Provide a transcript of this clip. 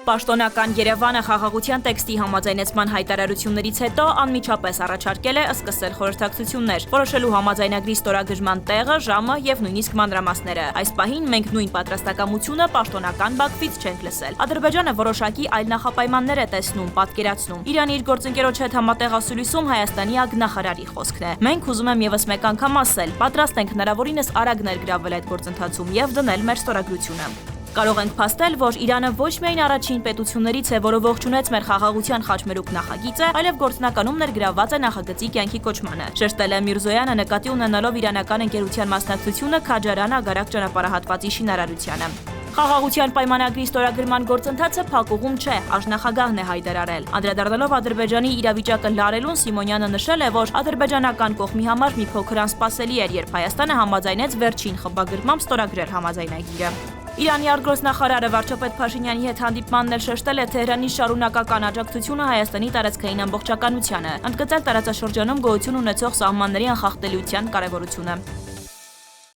Պաշտոնական Երևանը խաղաղության տեքստի համաձայնեցման հայտարարություններից հետո անմիջապես առաջարկել է սկսել խորհրդակցություններ, որոշելու համաձայնագրի ստորագրման տեղը, ժամը եւ նույնիսկ մանրամասները։ Այս պահին մենք նույն պատրաստակամությունը պաշտոնական Բաքվից չենք լսել։ Ադրբեջանը որոշակի այլ նախապայմաններ է տեսնում, պատկերացնում։ Իրանը իր գործընկերոջ հետ համատեղ ասուլիսում Հայաստանի ագնախարարի խոսքն է։ Մենք ուզում եմ եւս մեկ անգամ ասել, պատրաստ ենք հնարավորինս արագ ներգրավել այդ գործընթացում եւ դնել մեր ստորագրությունը։ Կարող ենք փաստել, որ Իրանը ոչ միայն առաջին պետություններից է, որը ողջունեց մեր խաղաղության խաչմերուկ նախագիծը, այլև գործնականում ներգրավված է նախագծի կյանքի կոչմանը։ Շեշտել է Միրզոյանը նկատի ունենալով իրանական ընկերության մասնակցությունը Քաջարան-Ագարակ ճանապարհահատվածի շինարարությանը։ Խաղաղության պայմանագրի ստորագրման գործընթացը փակուղում չէ, աժնախագահն է հայտարարել։ Անդրադառնալով Ադրբեջանի իրավիճակը լարելուն Սիմոնյանը նշել է, որ ադրբեջանական կողմի համար մի փոքր անսպասելի էր, երբ Հայաստանը համաձայնեց վերջին խմբագրմամբ ստորագրել համաձայնագիրը։ Իրանի արտգործնախարարը վարչապետ Փաշինյանի հետ հանդիպմանն էլ շեշտել է Թեհրանի շարունակական աջակցությունը Հայաստանի տարածքային ամբողջականությանը, ընդգծել տարածաշրջանում գոյություն ունեցող սահմանների անխախտելիության կարևորությունը։